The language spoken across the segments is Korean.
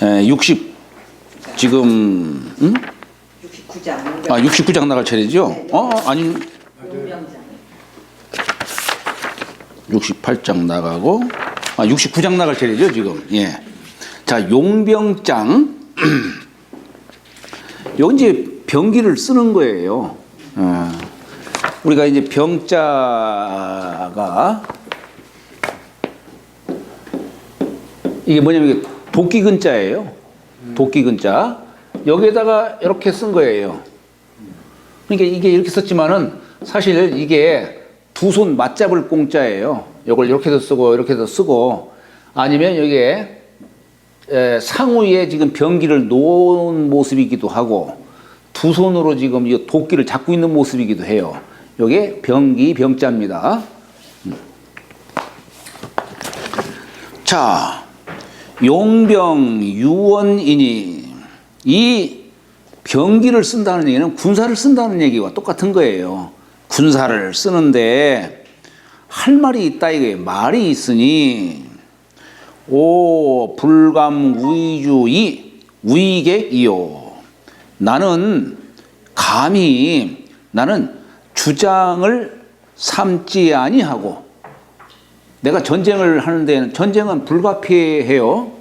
60 지금 69장. 69장 나갈 차례죠? 네, 아니 용병장. 68장 나가고 69장 나갈 차례죠 지금. 예. 자, 용병장. 여기 이제 병기를 쓰는 거예요. 우리가 이제 병자가 이게 뭐냐면 이게 도끼근자예요. 도끼근자. 여기에다가 이렇게 쓴 거예요. 그러니까 이게 이렇게 썼지만은 사실 이게 두 손 맞잡을 공자예요. 이걸 이렇게도 쓰고 이렇게도 쓰고, 아니면 여기에 상우에 지금 병기를 놓은 모습이기도 하고 두 손으로 지금 이 도끼를 잡고 있는 모습이기도 해요. 이게 병기 병자입니다. 자, 용병 유원이니, 이 병기를 쓴다는 얘기는 군사를 쓴다는 얘기와 똑같은 거예요. 군사를 쓰는데 할 말이 있다 이거예요. 말이 있으니 오 불감 우의주의 우의객이요. 나는 감히 나는 주장을 삼지 아니하고, 내가 전쟁을 하는 데는 전쟁은 불가피해요.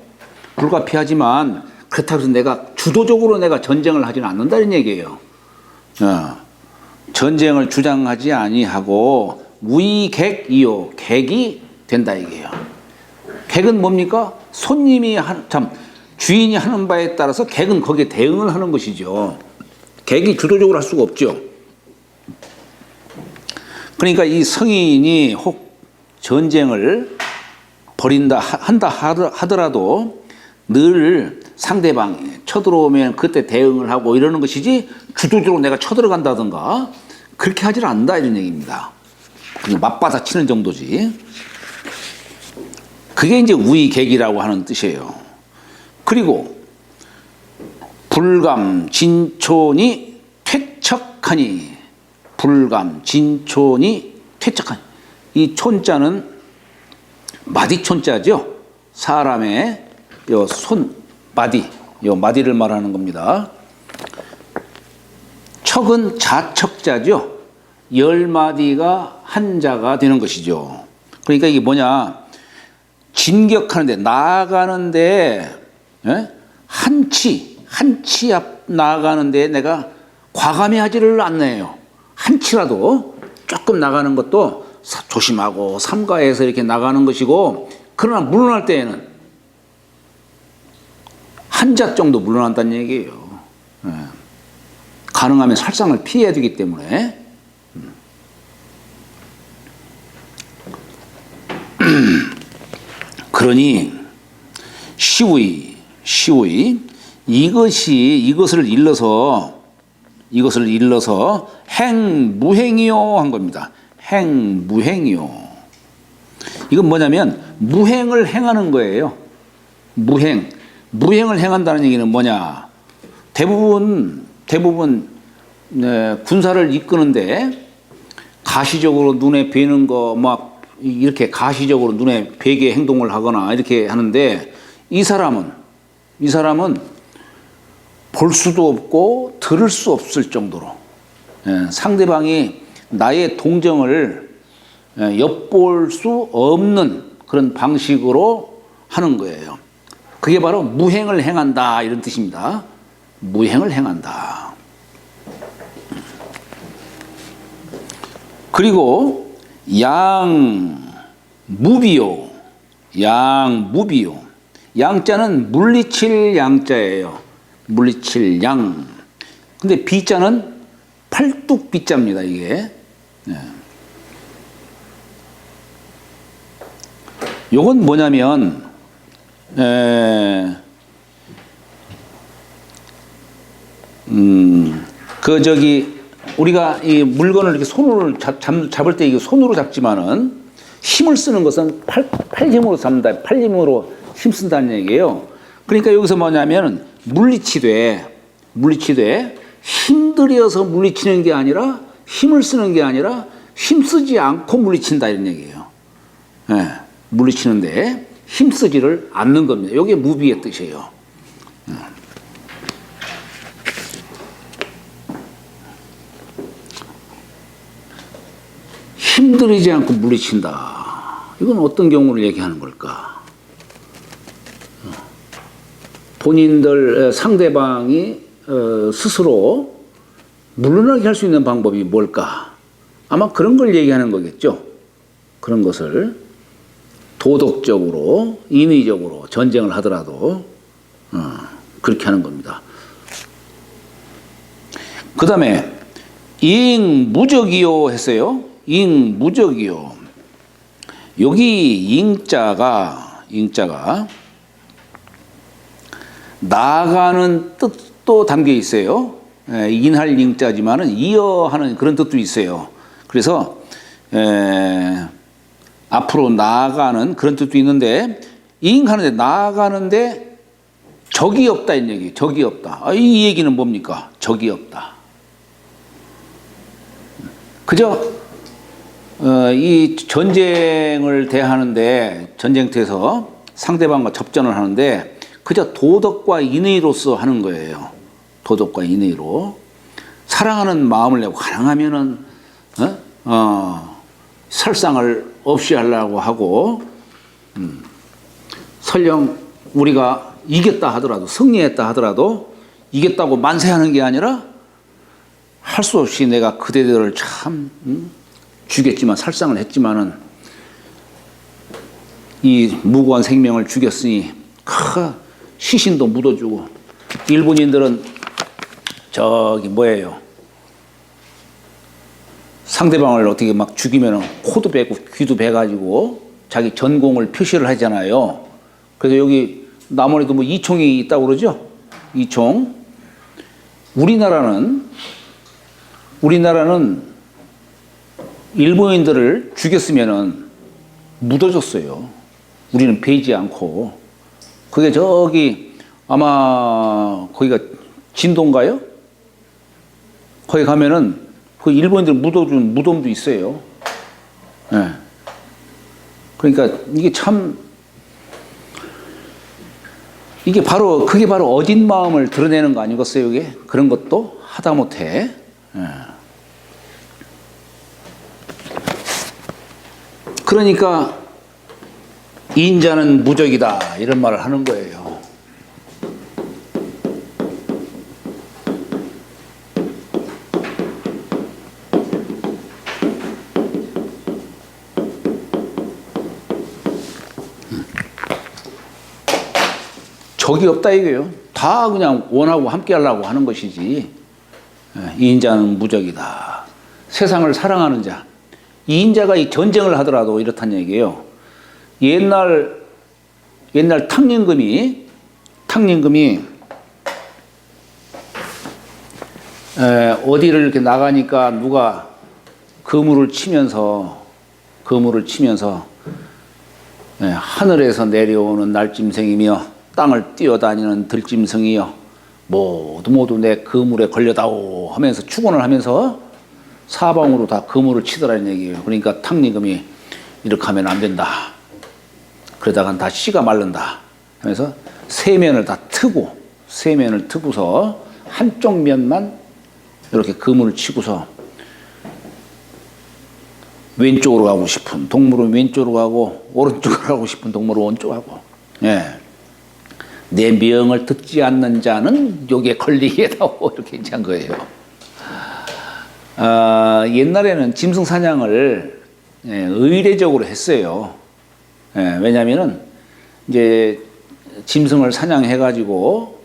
불가피하지만 그렇다고 해서 내가 주도적으로 내가 전쟁을 하지는 않는다는 얘기예요. 전쟁을 주장하지 아니하고 우의객이요. 객이 된다 이게요. 객은 뭡니까? 손님이 주인이 하는 바에 따라서 객은 거기에 대응을 하는 것이죠. 객이 주도적으로 할 수가 없죠. 그러니까 이 성인이 혹 전쟁을 한다 하더라도 늘 상대방이 쳐들어오면 그때 대응을 하고 이러는 것이지, 주도적으로 내가 쳐들어간다든가 그렇게 하질 않는다 이런 얘기입니다. 그냥 맞받아치는 정도지. 그게 이제 우의객이라고 하는 뜻이에요. 그리고 불감 진촌이 퇴척하니, 불감 진촌이 퇴척하니, 이 촌자는 마디촌자죠. 사람의 요 손 마디, 요 마디를 말하는 겁니다. 척은 자척자죠. 10마디가 한자가 되는 것이죠. 그러니까 이게 뭐냐, 진격하는데, 나아가는데, 한 치 앞 나아가는데 내가 과감히 하지를 않네요. 한 치라도 조금 나가는 것도 조심하고 삼가해서 이렇게 나가는 것이고, 그러나 물러날 때에는 한자 정도 물러난다는 얘기예요. 가능하면 살상을 피해야 되기 때문에. 그러니 시우이 이것을 일러서 행무행이요 한 겁니다. 행무행이요. 이건 뭐냐면 무행을 행하는 거예요. 무행을 행한다는 얘기는 뭐냐, 대부분 군사를 이끄는데 가시적으로 눈에 뵈는 거 막 이렇게 가시적으로 눈에 뵈게 행동을 하거나 이렇게 하는데, 이 사람은 볼 수도 없고 들을 수 없을 정도로 상대방이 나의 동정을 엿볼 수 없는 그런 방식으로 하는 거예요. 그게 바로 무행을 행한다 이런 뜻입니다. 무행을 행한다. 그리고 양무비요. 양자는 물리칠 양자예요. 물리칠 양. 근데 비자는 팔뚝비자입니다 이게. 요건 뭐냐면 우리가 이 물건을 이렇게 손으로 잡을 때 이게 손으로 잡지만은 힘을 쓰는 것은 팔 힘으로 잡는다. 팔 힘으로 힘 쓴다는 얘기예요. 그러니까 여기서 뭐냐면 물리치되 힘들여서 물리치는 게 아니라, 힘을 쓰는 게 아니라 힘쓰지 않고 물리친다 이런 얘기예요. 물리치는데 힘쓰지를 않는 겁니다. 이게 무비의 뜻이에요. 힘들이지 않고 물리친다. 이건 어떤 경우를 얘기하는 걸까? 본인들 상대방이 스스로 물러나게 할 수 있는 방법이 뭘까? 아마 그런 걸 얘기하는 거겠죠. 그런 것을 도덕적으로 인위적으로 전쟁을 하더라도 그렇게 하는 겁니다. 그 다음에 잉무적이요 했어요. 잉무적이요. 여기 잉자가 나아가는 뜻도 담겨 있어요. 인할 잉자지만은 이어하는 그런 뜻도 있어요. 그래서 앞으로 나아가는 그런 뜻도 있는데 잉하는데 나아가는데 적이 없다 이 얘기. 적이 없다. 이 얘기는 뭡니까? 적이 없다. 그저 이 전쟁을 대하는데 전쟁터에서 상대방과 접전을 하는데 그저 도덕과 인의로서 하는 거예요. 도덕과 인의로 사랑하는 마음을 내고 가능하면은 설상을 없이 하려고 하고 설령 우리가 이겼다 하더라도 승리했다 하더라도 이겼다고 만세하는 게 아니라 할 수 없이 내가 그대들을 참 죽였지만 살상을 했지만은 이 무고한 생명을 죽였으니 시신도 묻어주고 일본인들은 저기 뭐예요? 상대방을 어떻게 막 죽이면 코도 베고 귀도 베가지고 자기 전공을 표시를 하잖아요. 그래서 여기 남원에도 뭐 이총이 있다고 그러죠? 이총. 우리나라는 일본인들을 죽였으면은 묻어줬어요. 우리는 베지 않고. 그게 저기 아마 거기가 진도인가요? 거기 가면은 그 일본인들 묻어준 무덤도 있어요. 네. 그러니까 이게 참 그게 바로 어진 마음을 드러내는 거 아니겠어요, 이게? 그런 것도 하다못해. 네. 그러니까 인자는 무적이다 이런 말을 하는 거예요. 적이 없다 이거예요. 다 그냥 원하고 함께 하려고 하는 것이지. 인자는 무적이다. 세상을 사랑하는 자. 이 인자가 이 전쟁을 하더라도 이렇다는 얘기예요. 옛날 탕림금이 어디를 이렇게 나가니까 누가 그물을 치면서 하늘에서 내려오는 날짐승이며 땅을 뛰어다니는 들짐승이여 모두 내 그물에 걸려다오 하면서 축원을 하면서 사방으로 다 그물을 치더라는 얘기예요. 그러니까 탕림금이 이렇게 하면 안 된다. 그러다간 다 씨가 마른다 하면서 세면을 트고서 한쪽 면만 이렇게 그물을 치고서 왼쪽으로 가고 싶은 동물은 왼쪽으로 가고 오른쪽으로 가고 싶은 동물은 오른쪽으로 가고. 예. 내 명을 듣지 않는 자는 욕에 걸리게다오 이렇게 한 거예요. 옛날에는 짐승 사냥을 의례적으로 했어요. 왜냐하면은 이제 짐승을 사냥해가지고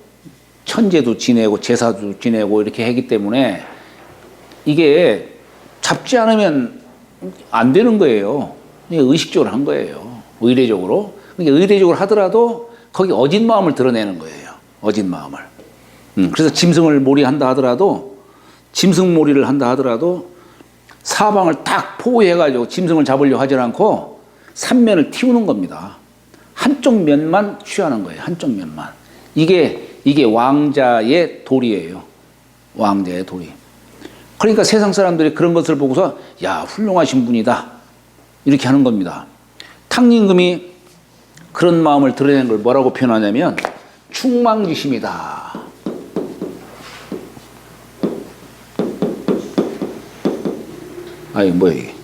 천제도 지내고 제사도 지내고 이렇게 하기 때문에 이게 잡지 않으면 안 되는 거예요. 의식적으로 한 거예요. 의례적으로. 그러니까 의례적으로 하더라도 거기 어진 마음을 드러내는 거예요. 어진 마음을. 그래서 짐승을 몰이한다 하더라도 짐승몰이를 한다 하더라도 사방을 딱 포위해가지고 짐승을 잡으려고 하지 않고 삼면을 틔우는 겁니다. 한쪽 면만 취하는 거예요. 한쪽 면만. 이게 왕자의 도리예요. 왕자의 도리. 그러니까 세상 사람들이 그런 것을 보고서 야 훌륭하신 분이다 이렇게 하는 겁니다. 탕림금이 그런 마음을 드러내는 걸 뭐라고 표현하냐면 충망지심이다. 아이 뭐야 이게?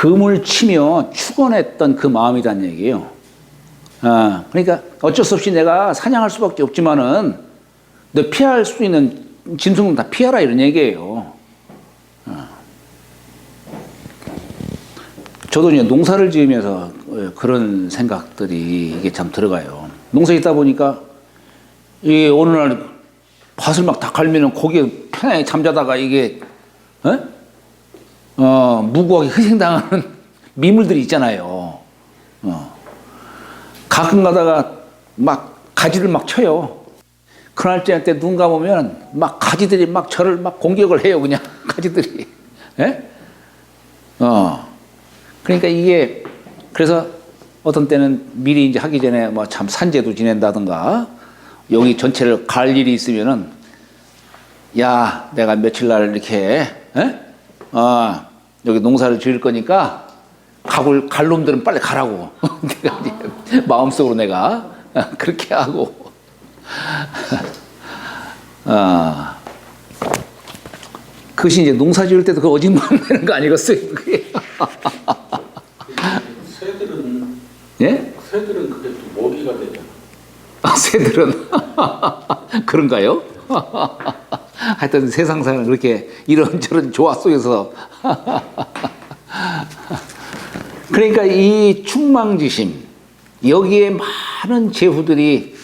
금을 치며 축원했던 그 마음이란 얘기예요. 그러니까 어쩔 수 없이 내가 사냥할 수밖에 없지만은 너 피할 수 있는 짐승은 다 피하라 이런 얘기예요. 저도 이제 농사를 지으면서 그런 생각들이 이게 참 들어가요. 농사 짓다 보니까 이 어느 날 밭을 막 다 갈면은 거기에 편하게 잠자다가 이게 무고하게 희생당하는 미물들이 있잖아요. 가끔 가다가 막 가지를 막 쳐요. 그날 때 눈 감으면 막 가지들이 막 저를 막 공격을 해요. 그냥 가지들이. 예? 그러니까 이게 그래서 어떤 때는 미리 이제 하기 전에 뭐 참 산재도 지낸다든가 여기 전체를 갈 일이 있으면은 야 내가 며칠 날 이렇게 여기 농사를 지을 거니까 갈 놈들은 빨리 가라고 내가 이제 마음속으로 내가 그렇게 하고 그것이 이제 농사 지을 때도 그 어진 마음 내는 거 아니겠어요? 그게. 새들은 예? 새들은 그게 또 먹이가 되잖아. 새들은 그런가요? 하여튼 세상사는 그렇게 이런저런 조화 속에서 그러니까 이 충망지심 여기에 많은 제후들이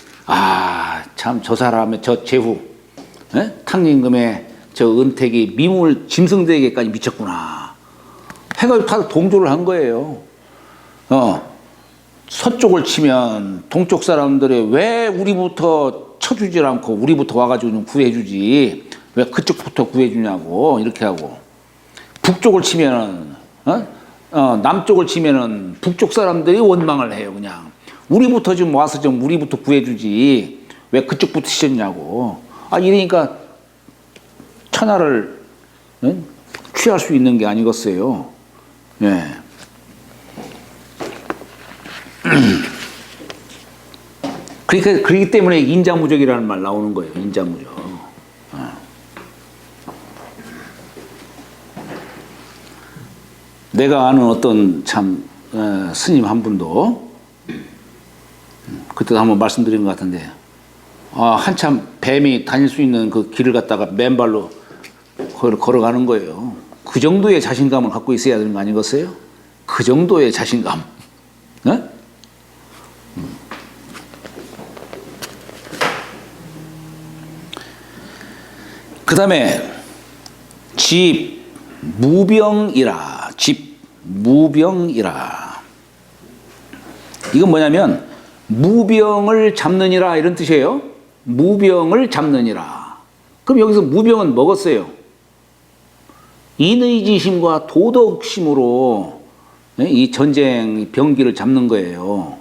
참 저 사람의 저 제후 탕림금의 저 은택이 미물 짐승들에게까지 미쳤구나 해가지고 다 동조를 한 거예요. 서쪽을 치면 동쪽 사람들이 왜 우리부터 쳐주질 않고 우리부터 와가지고 좀 구해주지 왜 그쪽부터 구해주냐고 이렇게 하고 북쪽을 치면은 남쪽을 치면은 북쪽 사람들이 원망을 해요. 그냥 우리부터 좀 와서 좀 우리부터 구해주지 왜 그쪽부터 치셨냐고 이러니까 천하를 취할 수 있는 게 아니겠어요. 예. 그러니까 그렇기 때문에 인자무적이라는 말 나오는 거예요. 인자무적. 내가 아는 어떤 참 스님 한 분도 그때도 한번 말씀드린 것 같은데 한참 뱀이 다닐 수 있는 그 길을 갖다가 맨발로 걸어가는 거예요. 그 정도의 자신감을 갖고 있어야 되는 거 아니겠어요? 그 정도의 자신감. 네? 그 다음에 집 무병이라. 집 무병이라. 이건 뭐냐면 무병을 잡느니라 이런 뜻이에요. 무병을 잡느니라. 그럼 여기서 무병은 뭐겠어요? 인의지심과 도덕심으로 이 전쟁 병기를 잡는 거예요.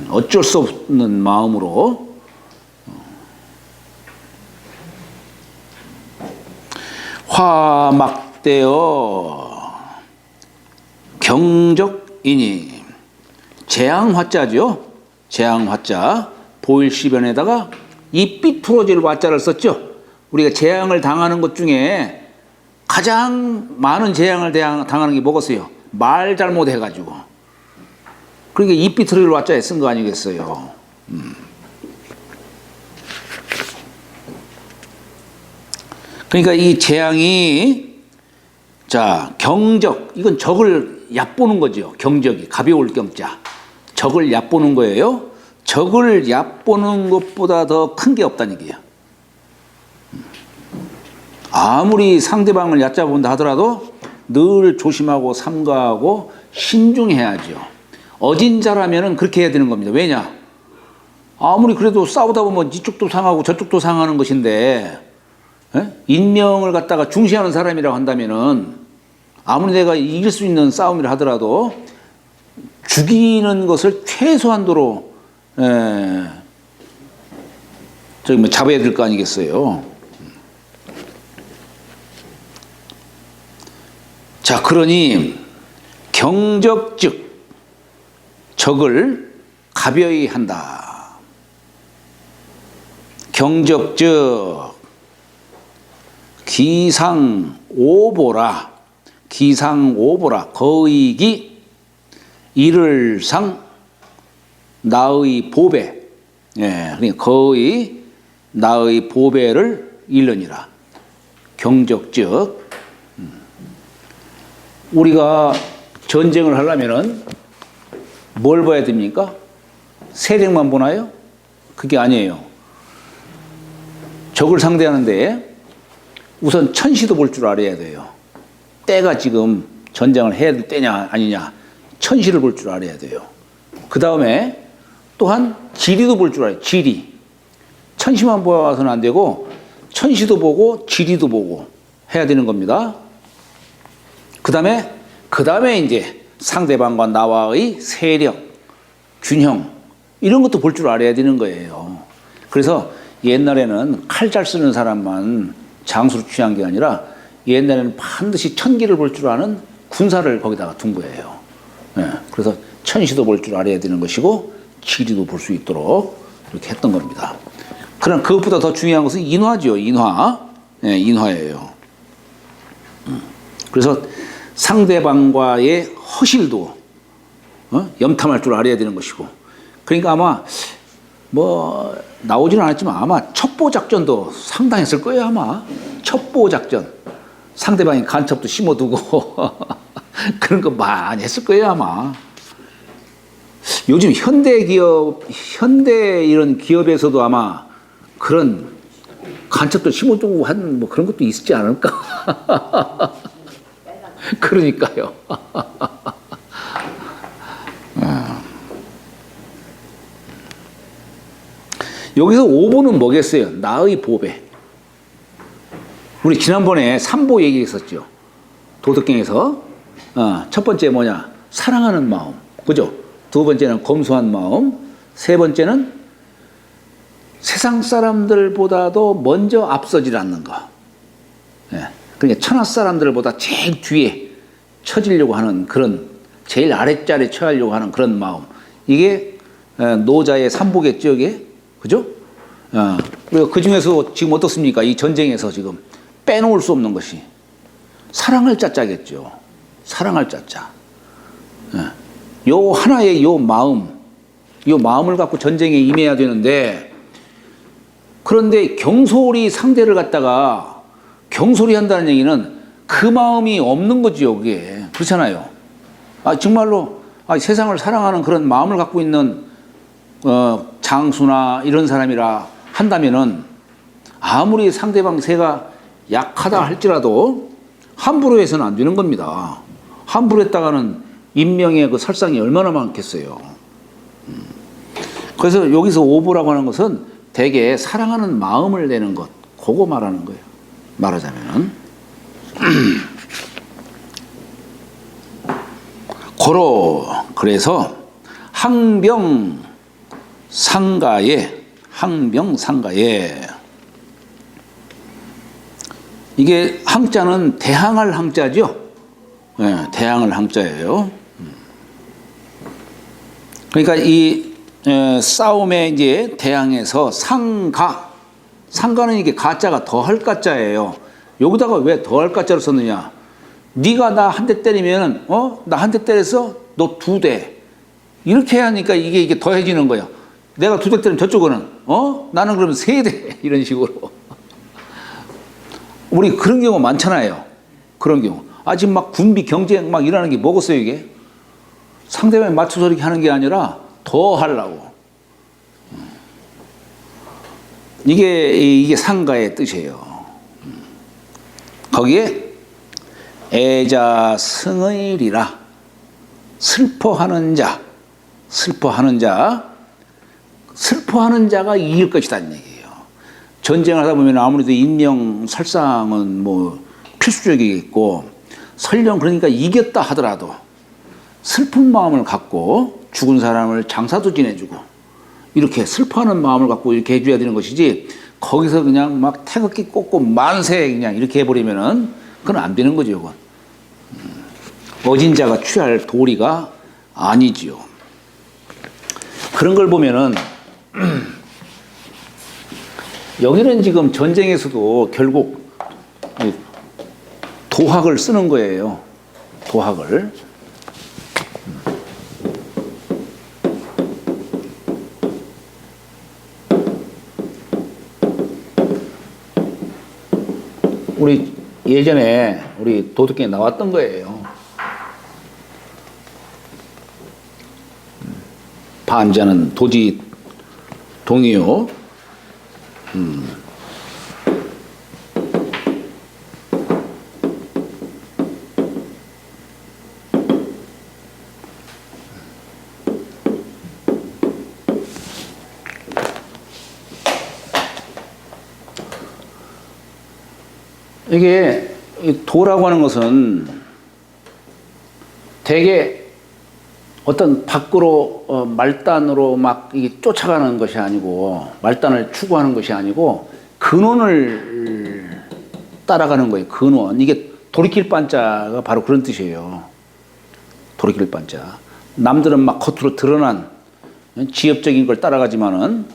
어쩔 수 없는 마음으로. 화막대여 경적이니 재앙화자죠. 재앙화자 보일시변에다가 이 삐뚤어질 화자를 썼죠. 우리가 재앙을 당하는 것 중에 가장 많은 재앙을 당하는 게 뭐겠어요? 말 잘못해가지고. 그러니까 이 삐뚤어질 화자에 쓴 거 아니겠어요. 그러니까 이 재앙이 자 경적 이건 적을 얕보는 거죠. 경적이 가벼울 경자 적을 얕보는 거예요. 적을 얕보는 것보다 더 큰 게 없다는 얘기예요. 아무리 상대방을 얕잡은다 하더라도 늘 조심하고 삼가하고 신중해야죠. 어진 자라면은 그렇게 해야 되는 겁니다. 왜냐? 아무리 그래도 싸우다 보면 이쪽도 상하고 저쪽도 상하는 것인데 인명을 갖다가 중시하는 사람이라고 한다면은 아무리 내가 이길 수 있는 싸움이라 하더라도 죽이는 것을 최소한도로 잡아야 될 거 아니겠어요. 자, 그러니 경적즉 적을 가벼이 한다. 경적즉 기상오보라. 기상오보라. 거의기 이를상 나의 보배. 예, 그러니까 거의 나의 보배를 잃느니라. 경적즉 우리가 전쟁을 하려면은 뭘 봐야 됩니까? 세력만 보나요? 그게 아니에요. 적을 상대하는데 우선 천시도 볼 줄 알아야 돼요. 때가 지금 전쟁을 해야 될 때냐 아니냐 천시를 볼 줄 알아야 돼요. 그 다음에 또한 지리도 볼 줄 알아요. 지리. 천시만 보아서는 안 되고 천시도 보고 지리도 보고 해야 되는 겁니다. 그 다음에 이제 상대방과 나와의 세력, 균형 이런 것도 볼 줄 알아야 되는 거예요. 그래서 옛날에는 칼 잘 쓰는 사람만 장수를 취한 게 아니라 옛날에는 반드시 천기를 볼 줄 아는 군사를 거기다가 둔 거예요. 네, 그래서 천시도 볼 줄 알아야 되는 것이고 지리도 볼 수 있도록 이렇게 했던 겁니다. 그러나 그것보다 더 중요한 것은 인화죠. 인화. 네, 인화예요. 그래서 상대방과의 허실도 염탐할 줄 알아야 되는 것이고 그러니까 아마 뭐 나오지는 않았지만 아마 첩보작전도 상당했을 거예요. 아마 첩보작전 상대방이 간첩도 심어두고 그런 거 많이 했을 거예요. 아마 요즘 현대 이런 기업에서도 아마 그런 간첩도 심어두고 한 뭐 그런 것도 있지 않을까. 그러니까요. 여기서 5보는 뭐겠어요? 나의 보배. 우리 지난번에 3보 얘기했었죠. 도덕경에서. 첫 번째 뭐냐? 사랑하는 마음. 그죠? 두 번째는 검소한 마음. 세 번째는 세상 사람들보다도 먼저 앞서질 않는 거. 예. 그러니까 천하 사람들보다 제일 뒤에 처지려고 하는 그런 제일 아랫자리에 처하려고 하는 그런 마음. 이게 노자의 삼보겠죠, 이게? 그죠? 그리고 그 중에서 지금 어떻습니까? 이 전쟁에서 지금 빼놓을 수 없는 것이 사랑할 자자겠죠. 사랑할 자자. 요 하나의 요 마음을 갖고 전쟁에 임해야 되는데 그런데 경솔이 상대를 갖다가 경솔이 한다는 얘기는 그 마음이 없는 거지요, 그게. 그렇잖아요. 정말로 세상을 사랑하는 그런 마음을 갖고 있는 장수나 이런 사람이라 한다면은 아무리 상대방 세가 약하다 할지라도 함부로 해서는 안 되는 겁니다. 함부로 했다가는 인명의 그 설상이 얼마나 많겠어요. 그래서 여기서 오보라고 하는 것은 대개 사랑하는 마음을 내는 것, 그거 말하는 거예요. 말하자면은. 그래서 항병상가에 이게 항자는 대항할 항자죠. 네, 대항할 항자예요. 그러니까 이 싸움에 이제 대항해서 상가는 이게 가자가 더할 가자예요. 여기다가 왜 더할 가자를 썼느냐? 네가 나 한 대 때리면 나 한 대 때려서 너 2대 이렇게 하니까 이게 더해지는 거예요. 내가 2대 때리면 저쪽은 나는 그러면 3대 이런 식으로. 우리 그런 경우 많잖아요. 그런 경우. 지금 막 군비 경쟁 막 일하는 게 뭐겠어요, 이게? 상대방에 맞춰서 이렇게 하는 게 아니라 더 하려고. 이게 상가의 뜻이에요. 거기에 애자 승의리라. 슬퍼하는 자가 이길 것이다는 얘기예요. 전쟁을 하다 보면 아무래도 인명 살상은 뭐 필수적이겠고 설령 그러니까 이겼다 하더라도 슬픈 마음을 갖고 죽은 사람을 장사도 지내주고 이렇게 슬퍼하는 마음을 갖고 이렇게 해줘야 되는 것이지 거기서 그냥 막 태극기 꽂고 만세 그냥 이렇게 해버리면은 그건 안 되는 거죠. 이건. 어진 자가 취할 도리가 아니지요. 그런 걸 보면은 여기는 지금 전쟁에서도 결국 도학을 쓰는 거예요. 도학을. 우리 예전에 우리 도덕경에 나왔던 거예요. 반자는 도지 동이요. 이게 이 도라고 하는 것은 대개 어떤 밖으로 말단으로 막 이게 쫓아가는 것이 아니고 말단을 추구하는 것이 아니고 근원을 따라가는 거예요. 근원. 이게 돌이킬 반자가 바로 그런 뜻이에요. 돌이킬 반자. 남들은 막 겉으로 드러난 지엽적인 걸 따라가지만은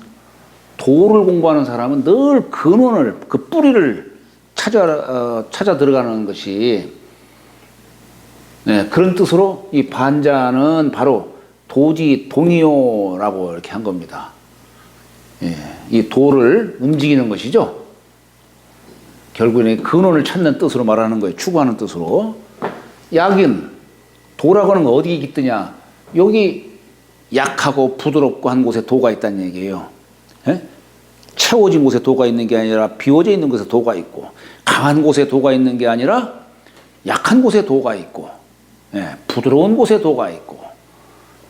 도를 공부하는 사람은 늘 근원을 그 뿌리를 찾아 들어가는 것이 네, 그런 뜻으로 이 반자는 바로 도지 동이요라고 이렇게 한 겁니다. 예, 이 도를 움직이는 것이죠. 결국에는 근원을 찾는 뜻으로 말하는 거예요. 추구하는 뜻으로. 약인 도라고 하는 거 어디에 깃드냐? 여기 약하고 부드럽고 한 곳에 도가 있다는 얘기예요. 예? 채워진 곳에 도가 있는 게 아니라 비워져 있는 곳에 도가 있고, 강한 곳에 도가 있는 게 아니라 약한 곳에 도가 있고, 예, 부드러운 곳에 도가 있고,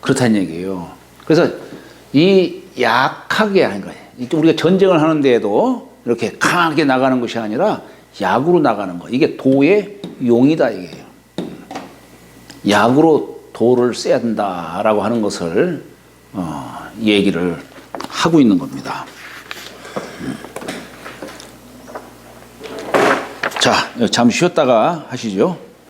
그렇다는 얘기예요. 그래서 이 약하게 하는 거예요. 우리가 전쟁을 하는데에도 이렇게 강하게 나가는 것이 아니라 약으로 나가는 거. 이게 도의 용이다 이게요. 약으로 도를 써야 된다라고 하는 것을 얘기를 하고 있는 겁니다. 자, 잠시 쉬었다가 하시죠.